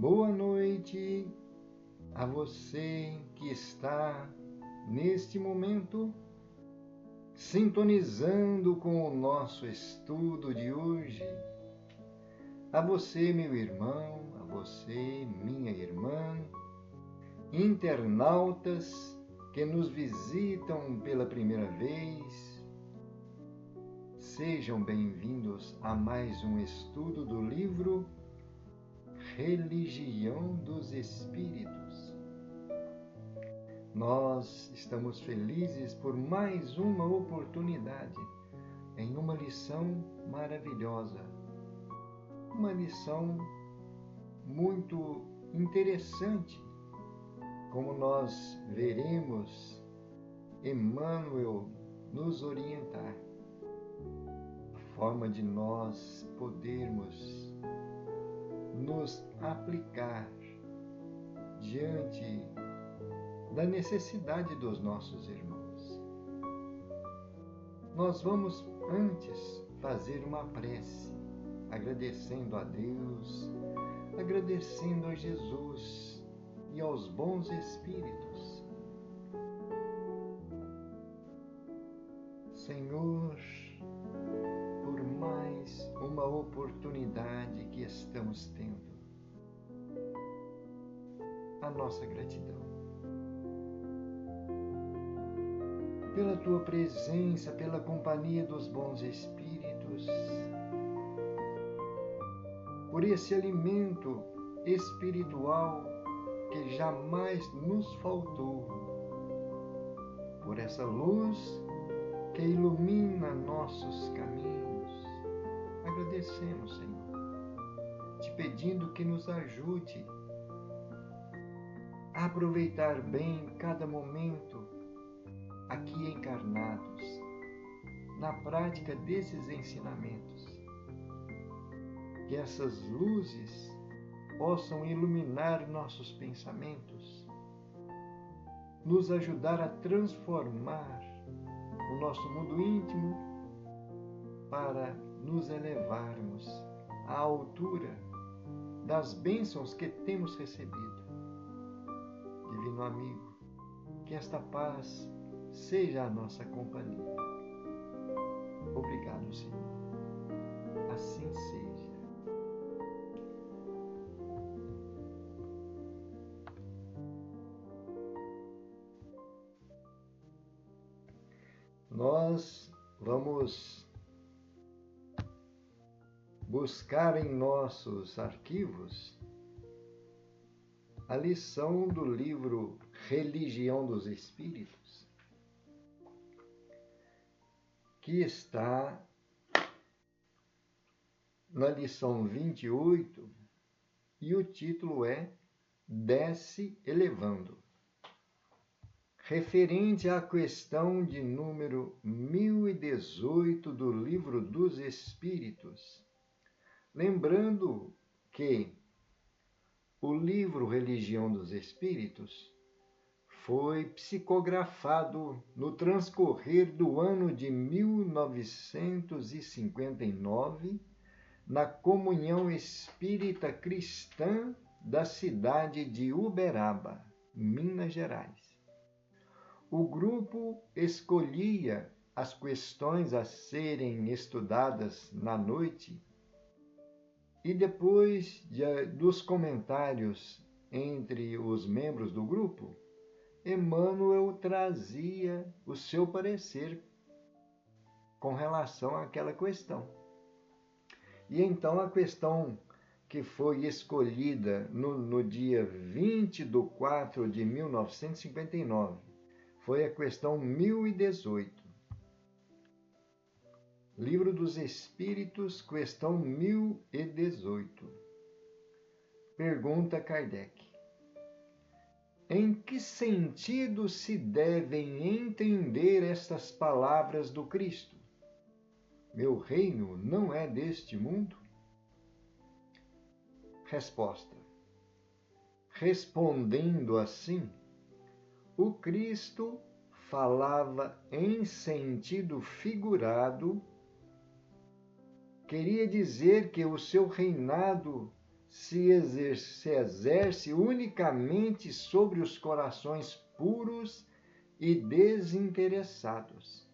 Boa noite a você que está neste momento sintonizando com o nosso estudo de hoje. A você, meu irmão, a você, minha irmã, internautas que nos visitam pela primeira vez, sejam bem-vindos a mais um estudo do livro Religião dos Espíritos. Nós estamos felizes por mais uma oportunidade em uma lição maravilhosa, uma lição muito interessante, como nós veremos Emmanuel nos orientar, a forma de nós podermos nos aplicar diante da necessidade dos nossos irmãos. Nós vamos antes fazer uma prece, agradecendo a Deus, agradecendo a Jesus e aos bons espíritos. Senhor, por mais uma oportunidade que estamos tendo, a nossa gratidão. Pela Tua presença, pela companhia dos bons espíritos, por esse alimento espiritual que jamais nos faltou, por essa luz que ilumina nossos caminhos. Agradecemos, Senhor, te pedindo que nos ajude a aproveitar bem cada momento aqui encarnados, na prática desses ensinamentos. Que essas luzes possam iluminar nossos pensamentos, nos ajudar a transformar o nosso mundo íntimo para nos elevarmos à altura das bênçãos que temos recebido. Divino amigo, que esta paz seja a nossa companhia. Obrigado, Senhor. Assim seja. Nós vamos buscar em nossos arquivos a lição do livro Religião dos Espíritos, que está na lição 28, e o título é Desce Elevando, referente à questão de número 1018 do Livro dos Espíritos. Lembrando que o livro Religião dos Espíritos foi psicografado no transcorrer do ano de 1959, na Comunhão Espírita Cristã da cidade de Uberaba, Minas Gerais. O grupo escolhia as questões a serem estudadas na noite e depois dos comentários entre os membros do grupo, Emmanuel trazia o seu parecer com relação àquela questão. E então a questão que foi escolhida no dia 20/4/1959 foi a questão 1018. Livro dos Espíritos, questão 1018. Pergunta Kardec: em que sentido se devem entender estas palavras do Cristo? Meu reino não é deste mundo? Resposta: respondendo assim, o Cristo falava em sentido figurado, queria dizer que o seu reinado se exerce unicamente sobre os corações puros e desinteressados.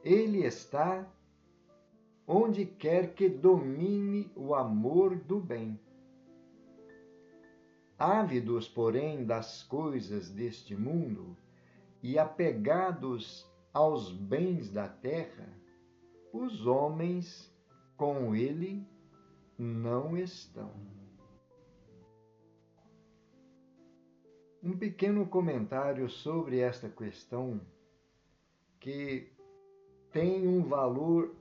Ele está onde quer que domine o amor do bem. Ávidos, porém, das coisas deste mundo e apegados aos bens da terra, os homens com ele não estão. Um pequeno comentário sobre esta questão que tem um valor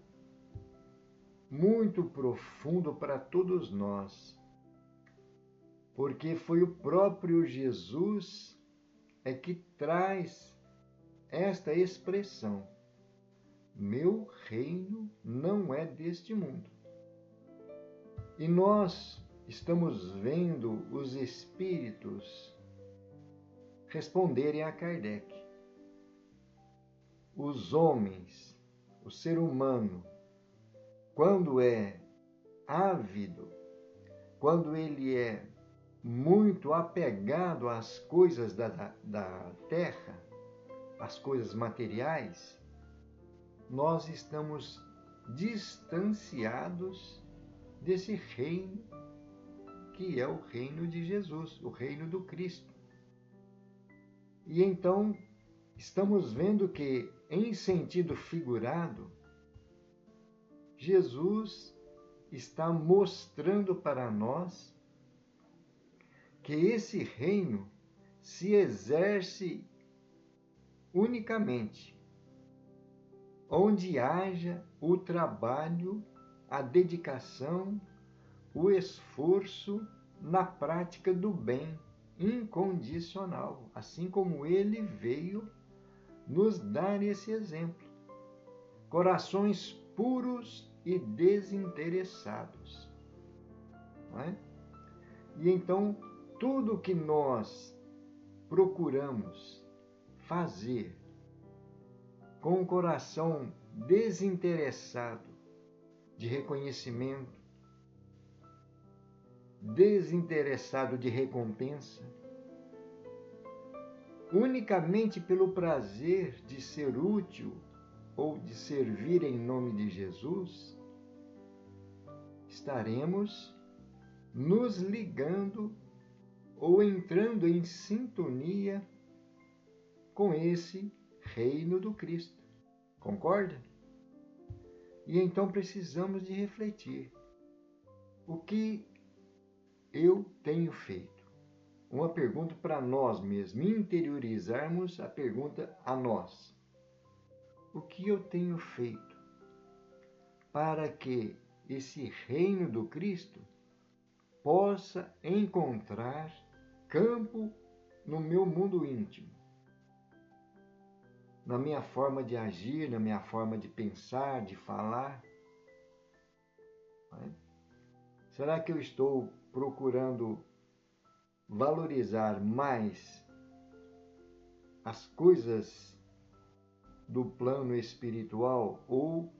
muito profundo para todos nós, porque foi o próprio Jesus que traz esta expressão: meu reino não é deste mundo. E nós estamos vendo os espíritos responderem a Kardec. Os homens, o ser humano, quando é ávido, quando ele é muito apegado às coisas da terra, às coisas materiais, nós estamos distanciados desse reino que é o reino de Jesus, o reino do Cristo. E então estamos vendo que, em sentido figurado, Jesus está mostrando para nós que esse reino se exerce unicamente onde haja o trabalho, a dedicação, o esforço na prática do bem incondicional, assim como ele veio nos dar esse exemplo. Corações puros e desinteressados. Não é? E então, tudo que nós procuramos fazer com o coração desinteressado de reconhecimento, desinteressado de recompensa, unicamente pelo prazer de ser útil ou de servir em nome de Jesus, estaremos nos ligando ou entrando em sintonia com esse reino do Cristo. Concorda? E então precisamos de refletir. O que eu tenho feito? Uma pergunta para nós mesmos, interiorizarmos a pergunta a nós. O que eu tenho feito para que esse reino do Cristo possa encontrar campo no meu mundo íntimo? Na minha forma de agir, na minha forma de pensar, de falar? Será que eu estou procurando valorizar mais as coisas do plano espiritual ou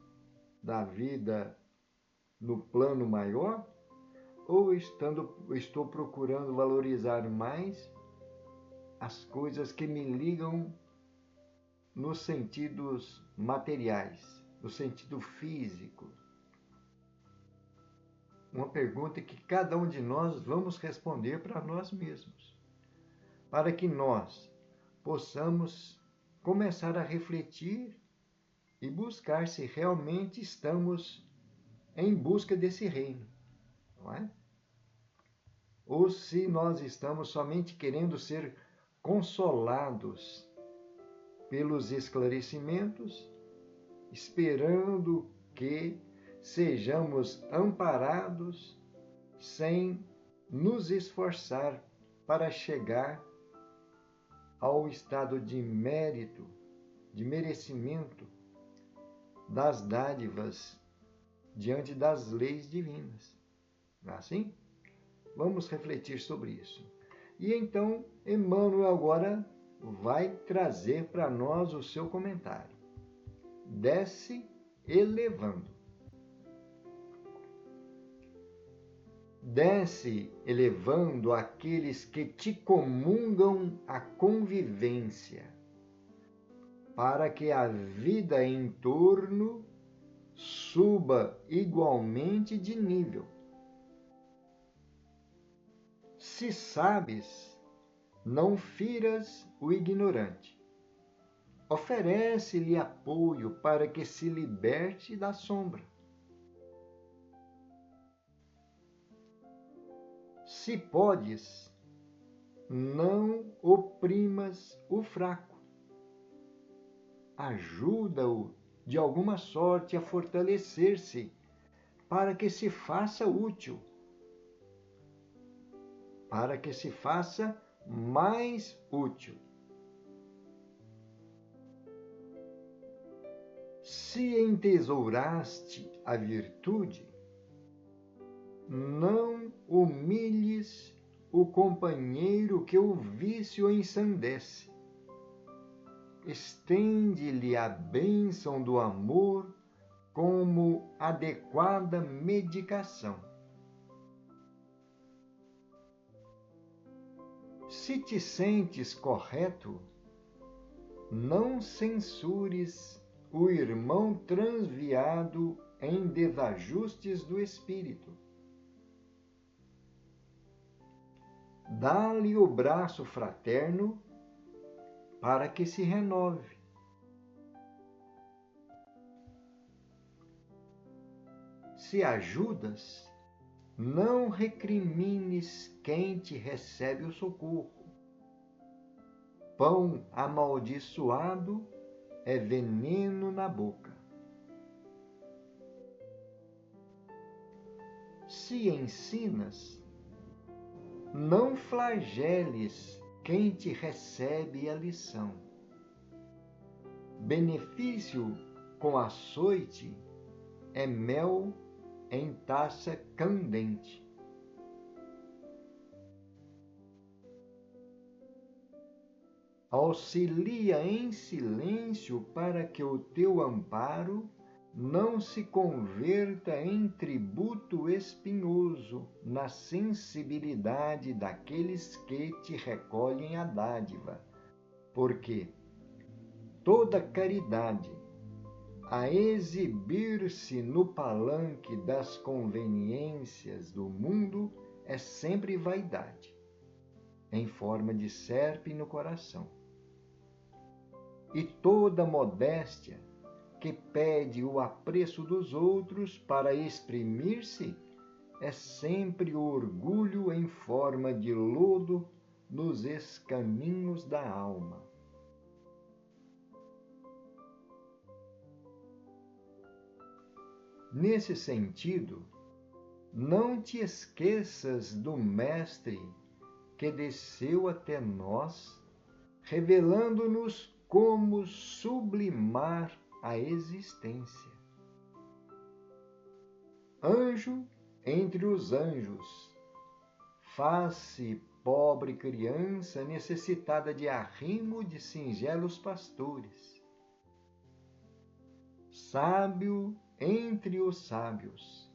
da vida no plano maior? Ou estou procurando valorizar mais as coisas que me ligam nos sentidos materiais, no sentido físico? Uma pergunta que cada um de nós vamos responder para nós mesmos, para que nós possamos começar a refletir e buscar se realmente estamos em busca desse reino, não é? Ou se nós estamos somente querendo ser consolados pelos esclarecimentos, esperando que sejamos amparados sem nos esforçar para chegar ao estado de mérito, de merecimento das dádivas diante das leis divinas. Não é assim? Vamos refletir sobre isso. E então, Emmanuel agora vai trazer para nós o seu comentário. Desce elevando. Desce elevando aqueles que te comungam a convivência, para que a vida em torno suba igualmente de nível. Se sabes, não firas o ignorante. Oferece-lhe apoio para que se liberte da sombra. Se podes, não oprimas o fraco. Ajuda-o de alguma sorte a fortalecer-se, para que se faça útil, para que se faça mais útil. Se entesouraste a virtude, não humilhes o companheiro que o vício ensandece. Estende-lhe a bênção do amor como adequada medicação. Se te sentes correto, não censures o irmão transviado em desajustes do espírito. Dá-lhe o braço fraterno para que se renove. Se ajudas, não recrimines quem te recebe o socorro. Pão amaldiçoado é veneno na boca. Se ensinas, não flageles quem te recebe a lição. Benefício com açoite é mel em taça candente. Auxilia em silêncio para que o teu amparo não se converta em tributo espinhoso na sensibilidade daqueles que te recolhem a dádiva, porque toda caridade, a exibir-se no palanque das conveniências do mundo, é sempre vaidade, em forma de serpe no coração. E toda modéstia que pede o apreço dos outros para exprimir-se é sempre orgulho em forma de lodo nos escaninhos da alma. Nesse sentido, não te esqueças do Mestre que desceu até nós, revelando-nos como sublimar a existência. Anjo entre os anjos, faz-se pobre criança necessitada de arrimo de singelos pastores. Sábio entre os sábios,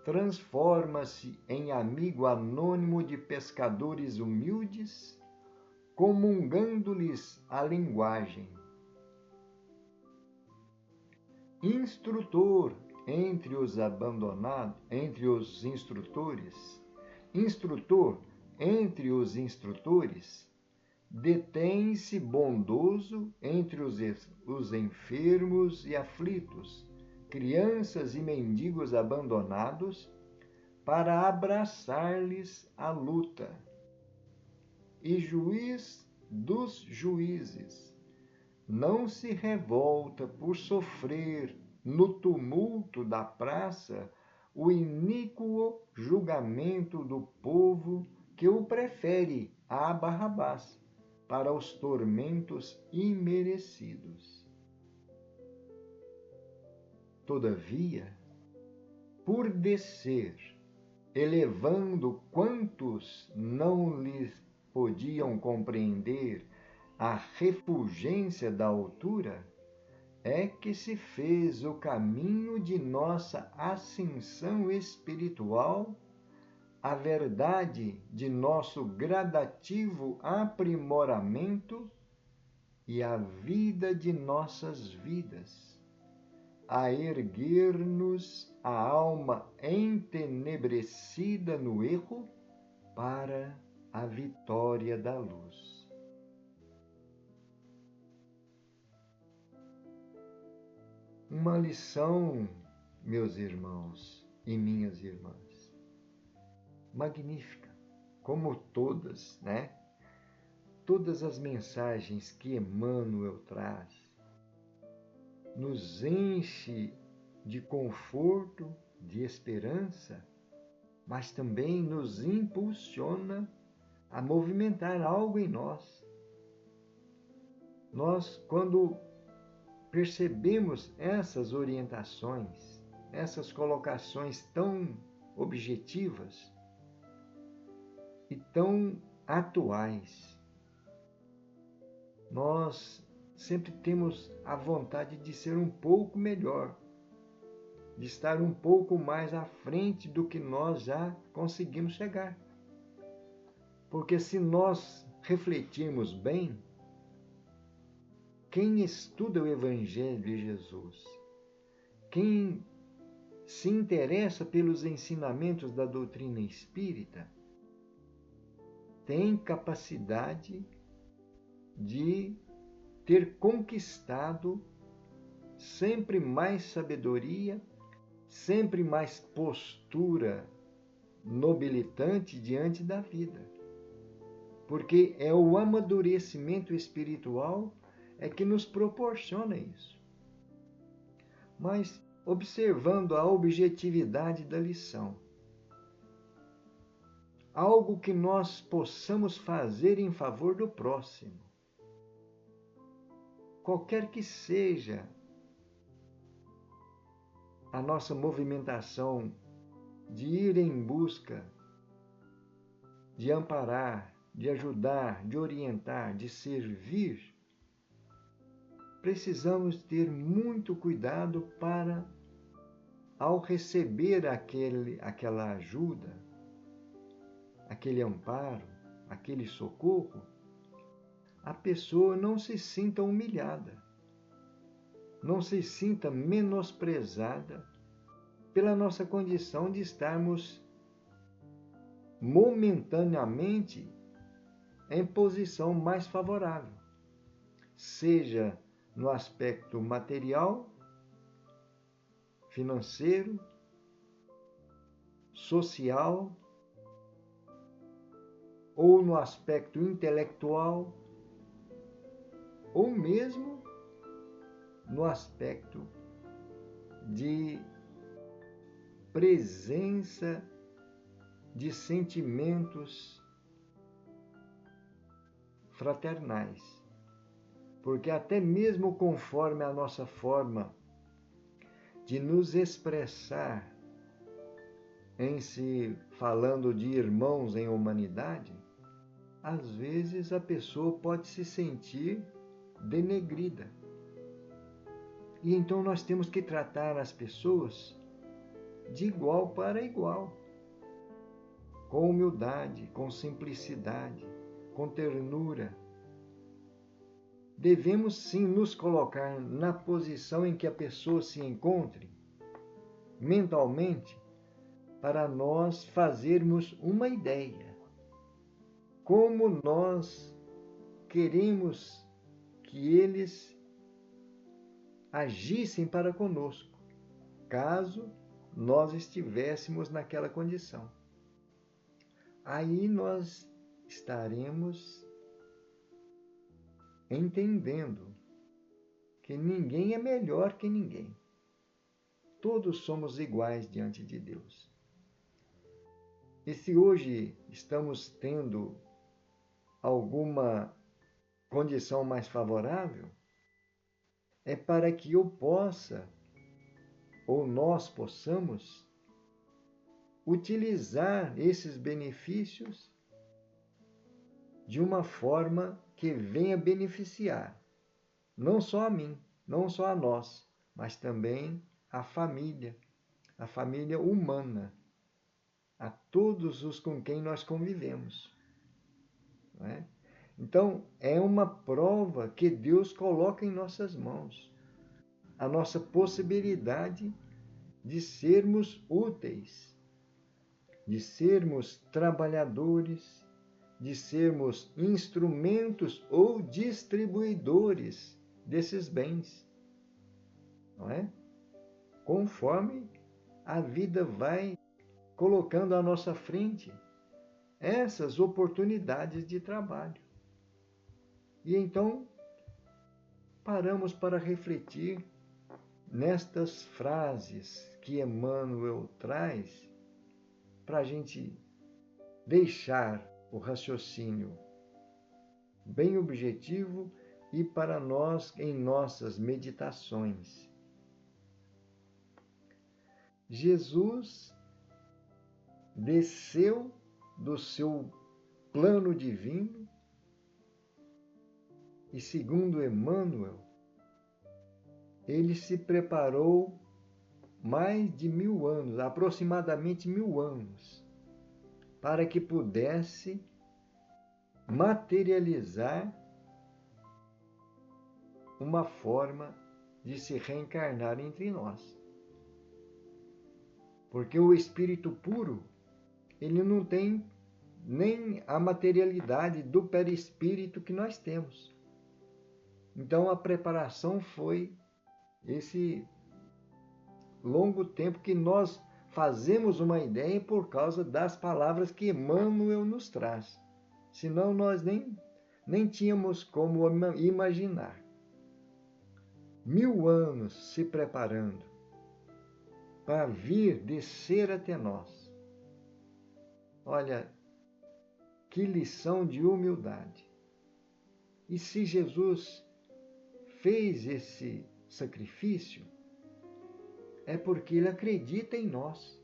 transforma-se em amigo anônimo de pescadores humildes, comungando-lhes a linguagem. Instrutor entre os abandonados, entre os instrutores, instrutor entre os instrutores, detém-se bondoso entre os enfermos e aflitos, crianças e mendigos abandonados, para abraçar-lhes a luta. E juiz dos juízes, não se revolta por sofrer no tumulto da praça o iníquo julgamento do povo que o prefere a Barrabás para os tormentos imerecidos. Todavia, por descer, elevando quantos não lhes podiam compreender a refulgência da altura, é que se fez o caminho de nossa ascensão espiritual a verdade de nosso gradativo aprimoramento e a vida de nossas vidas, a erguer-nos a alma entenebrecida no erro para a vitória da luz. Uma lição, meus irmãos e minhas irmãs, magnífica, como todas, né? Todas as mensagens que Emmanuel traz nos enche de conforto, de esperança, mas também nos impulsiona a movimentar algo em nós. Nós, quando percebemos essas orientações, essas colocações tão objetivas e tão atuais, nós sempre temos a vontade de ser um pouco melhor, de estar um pouco mais à frente do que nós já conseguimos chegar. Porque se nós refletirmos bem, quem estuda o Evangelho de Jesus, quem se interessa pelos ensinamentos da doutrina espírita, tem capacidade de ter conquistado sempre mais sabedoria, sempre mais postura nobilitante diante da vida. Porque é o amadurecimento espiritual que nos proporciona isso. Mas observando a objetividade da lição, algo que nós possamos fazer em favor do próximo, qualquer que seja a nossa movimentação de ir em busca, de amparar, de ajudar, de orientar, de servir, precisamos ter muito cuidado para, ao receber aquela ajuda, aquele amparo, aquele socorro, a pessoa não se sinta humilhada, não se sinta menosprezada pela nossa condição de estarmos momentaneamente em posição mais favorável, seja no aspecto material, financeiro, social, ou no aspecto intelectual, ou mesmo no aspecto de presença de sentimentos fraternais. Porque até mesmo conforme a nossa forma de nos expressar em se falando de irmãos em humanidade, às vezes a pessoa pode se sentir denegrida. E então nós temos que tratar as pessoas de igual para igual, com humildade, com simplicidade, com ternura. Devemos sim nos colocar na posição em que a pessoa se encontre, mentalmente, para nós fazermos uma ideia. Como nós queremos que eles agissem para conosco, caso nós estivéssemos naquela condição. Aí nós estaremos entendendo que ninguém é melhor que ninguém. Todos somos iguais diante de Deus. E se hoje estamos tendo alguma condição mais favorável, é para que eu possa, ou nós possamos, utilizar esses benefícios de uma forma que venha beneficiar não só a mim, não só a nós, mas também a família humana. a todos os com quem nós convivemos. Não é? Então, é uma prova que Deus coloca em nossas mãos, a nossa possibilidade de sermos úteis, de sermos trabalhadores, de sermos instrumentos ou distribuidores desses bens, não é? Conforme a vida vai colocando à nossa frente essas oportunidades de trabalho. E então paramos para refletir nestas frases que Emmanuel traz para a gente deixar o raciocínio bem objetivo e para nós em nossas meditações. Jesus desceu do seu plano divino e, segundo Emmanuel, ele se preparou mais de 1000 anos, aproximadamente 1000 anos, para que pudesse materializar uma forma de se reencarnar entre nós. Porque o espírito puro, ele não tem nem a materialidade do perispírito que nós temos. Então a preparação foi esse longo tempo que nós fazemos uma ideia por causa das palavras que Emmanuel nos traz. Senão nós nem tínhamos como imaginar. 1000 anos se preparando para vir descer até nós. Olha, que lição de humildade. E se Jesus fez esse sacrifício, é porque ele acredita em nós.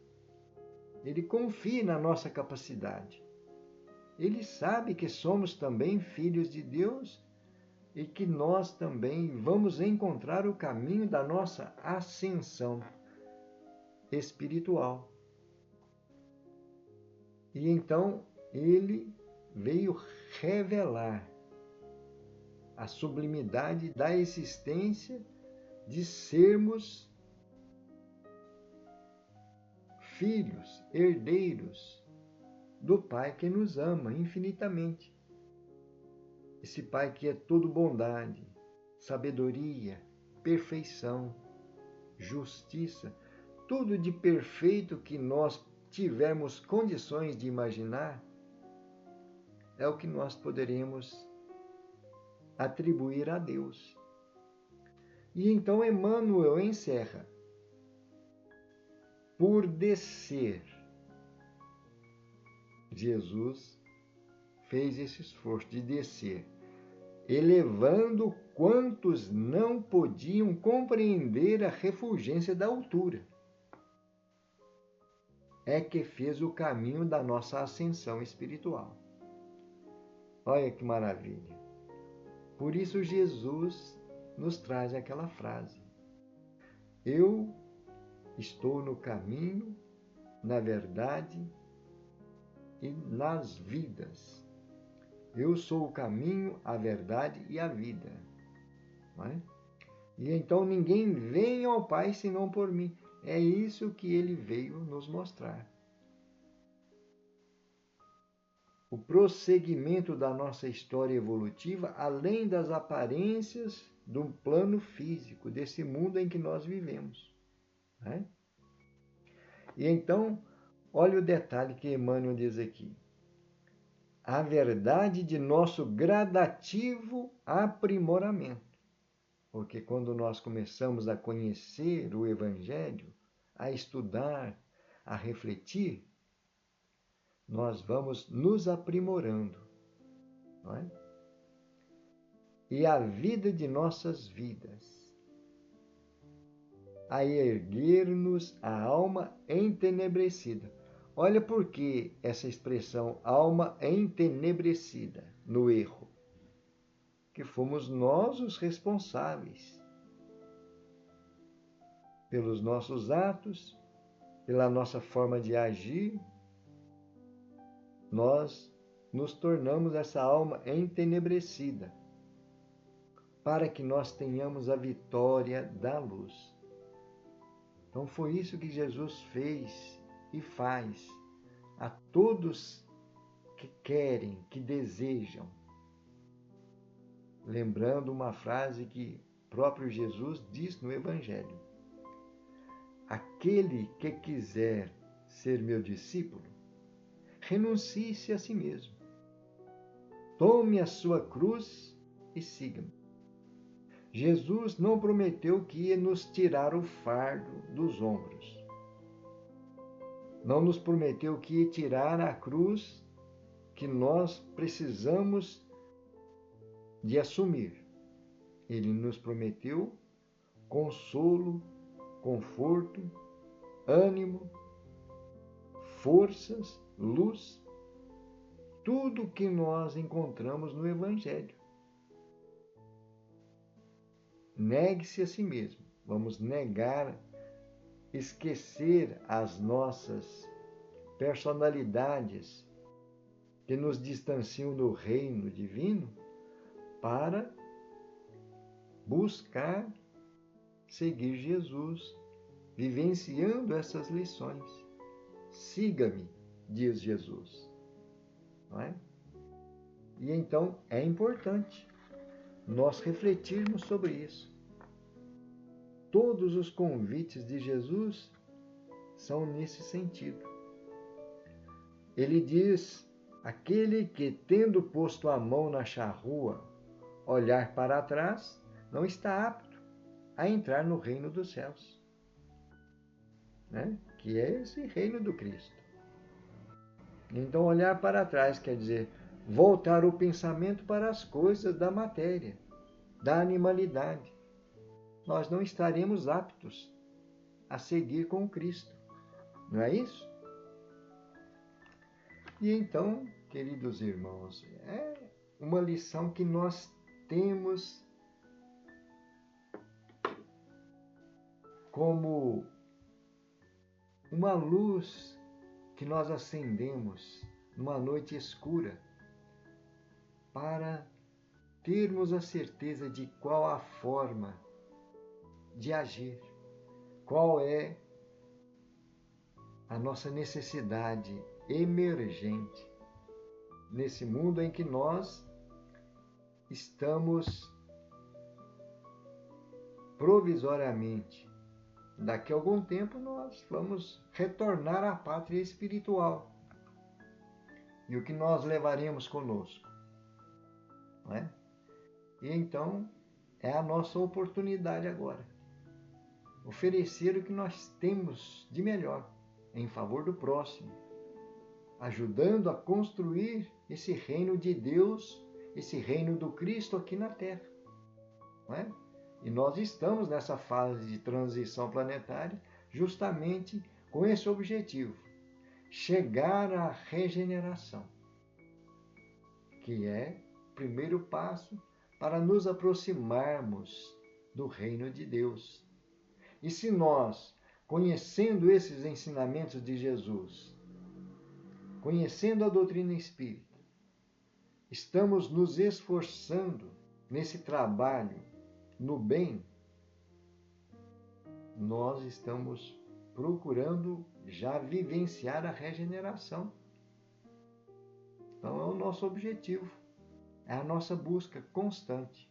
Ele confia na nossa capacidade. Ele sabe que somos também filhos de Deus e que nós também vamos encontrar o caminho da nossa ascensão espiritual. E então ele veio revelar a sublimidade da existência de sermos filhos, herdeiros do Pai que nos ama infinitamente. Esse Pai que é todo bondade, sabedoria, perfeição, justiça, tudo de perfeito que nós tivermos condições de imaginar, é o que nós poderemos atribuir a Deus. E então Emmanuel encerra: por descer, Jesus fez esse esforço de descer, elevando quantos não podiam compreender a refulgência da altura. É que fez o caminho da nossa ascensão espiritual. Olha que maravilha. Por isso Jesus nos traz aquela frase: eu estou no caminho, na verdade e nas vidas. Eu sou o caminho, a verdade e a vida. Não é? E então ninguém vem ao Pai senão por mim. É isso que ele veio nos mostrar. O prosseguimento da nossa história evolutiva, além das aparências do plano físico, desse mundo em que nós vivemos. Né? E então, olha o detalhe que Emmanuel diz aqui: a verdade de nosso gradativo aprimoramento. Porque quando nós começamos a conhecer o Evangelho, a estudar, a refletir, nós vamos nos aprimorando. Não é? E a vida de nossas vidas, a erguer-nos a alma entenebrecida. Olha por que essa expressão alma entenebrecida no erro. Que fomos nós os responsáveis pelos nossos atos, pela nossa forma de agir, nós nos tornamos essa alma entenebrecida, para que nós tenhamos a vitória da luz. Então foi isso que Jesus fez e faz a todos que querem, que desejam. Lembrando uma frase que próprio Jesus diz no Evangelho: aquele que quiser ser meu discípulo, renuncie-se a si mesmo. Tome a sua cruz e siga-me. Jesus não prometeu que ia nos tirar o fardo dos ombros. Não nos prometeu que ia tirar a cruz que nós precisamos de assumir. Ele nos prometeu consolo, conforto, ânimo, forças, luz, tudo que nós encontramos no Evangelho. Negue-se a si mesmo. Vamos negar, esquecer as nossas personalidades que nos distanciam do reino divino para buscar seguir Jesus, vivenciando essas lições. Siga-me, diz Jesus. Não é? E então é importante nós refletirmos sobre isso. Todos os convites de Jesus são nesse sentido. Ele diz: aquele que, tendo posto a mão na charrua, olhar para trás, não está apto a entrar no reino dos céus. Né? Que é esse reino do Cristo. Então, olhar para trás quer dizer voltar o pensamento para as coisas da matéria, da animalidade. Nós não estaremos aptos a seguir com Cristo. Não é isso? E então, queridos irmãos, é uma lição que nós temos como uma luz que nós acendemos numa noite escura para termos a certeza de qual a forma de agir, qual é a nossa necessidade emergente nesse mundo em que nós estamos provisoriamente. Daqui a algum tempo nós vamos retornar à pátria espiritual. E o que nós levaremos conosco? Não é? E então é a nossa oportunidade agora. Oferecer o que nós temos de melhor em favor do próximo, ajudando a construir esse reino de Deus, esse reino do Cristo aqui na Terra. Não é? E nós estamos nessa fase de transição planetária justamente com esse objetivo: chegar à regeneração, que é o primeiro passo para nos aproximarmos do reino de Deus. E se nós, conhecendo esses ensinamentos de Jesus, conhecendo a doutrina espírita, estamos nos esforçando nesse trabalho no bem, nós estamos procurando já vivenciar a regeneração. Então é o nosso objetivo, é a nossa busca constante.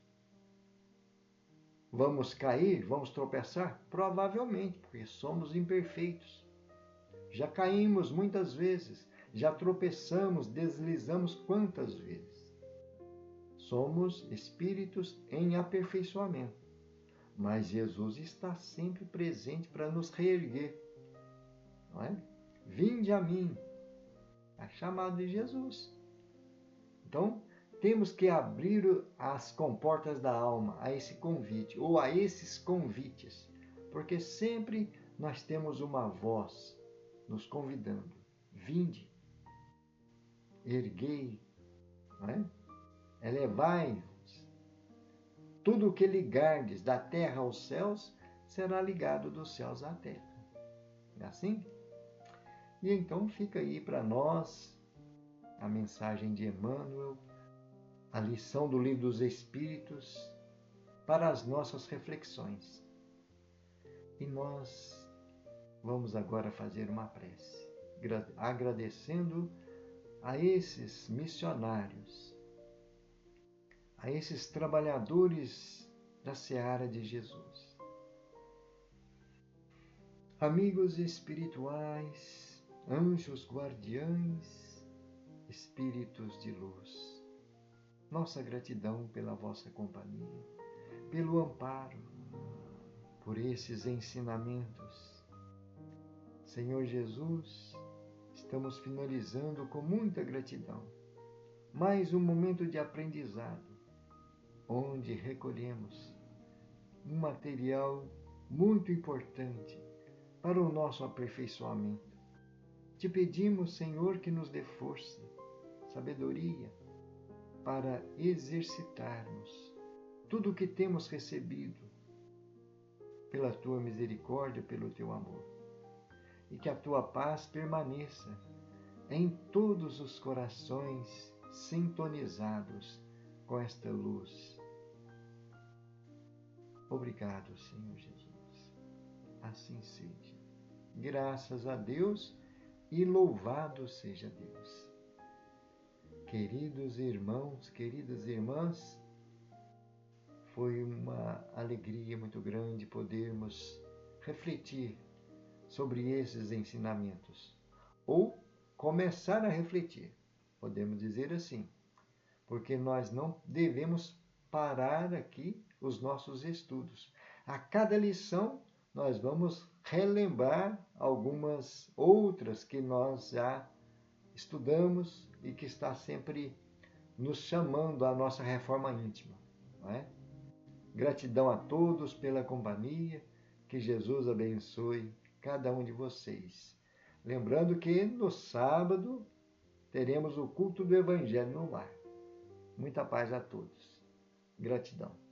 Vamos cair? Vamos tropeçar? Provavelmente, porque somos imperfeitos. Já caímos muitas vezes, já tropeçamos, deslizamos quantas vezes. Somos espíritos em aperfeiçoamento, mas Jesus está sempre presente para nos reerguer. Não é? Vinde a mim, é chamado de Jesus. Então, temos que abrir as comportas da alma a esse convite, ou a esses convites, porque sempre nós temos uma voz nos convidando. Vinde, erguei, não é? Elevai-vos. Tudo o que ligardes da terra aos céus será ligado dos céus à terra. É assim? E então fica aí para nós a mensagem de Emmanuel, a lição do Livro dos Espíritos, para as nossas reflexões. E nós vamos agora fazer uma prece, agradecendo a esses missionários, a esses trabalhadores da seara de Jesus. Amigos espirituais, anjos guardiães, espíritos de luz, nossa gratidão pela vossa companhia, pelo amparo, por esses ensinamentos. Senhor Jesus, estamos finalizando com muita gratidão mais um momento de aprendizado, onde recolhemos um material muito importante para o nosso aperfeiçoamento. Te pedimos, Senhor, que nos dê força, sabedoria, para exercitarmos tudo o que temos recebido pela Tua misericórdia, pelo Teu amor. E que a Tua paz permaneça em todos os corações sintonizados com esta luz. Obrigado, Senhor Jesus. Assim seja. Graças a Deus e louvado seja Deus. Queridos irmãos, queridas irmãs, foi uma alegria muito grande podermos refletir sobre esses ensinamentos, ou começar a refletir, podemos dizer assim, porque nós não devemos parar aqui os nossos estudos. A cada lição nós vamos relembrar algumas outras que nós já estudamos e que está sempre nos chamando à nossa reforma íntima, não é? Gratidão a todos pela companhia, que Jesus abençoe cada um de vocês. Lembrando que no sábado teremos o culto do Evangelho no lar. Muita paz a todos. Gratidão.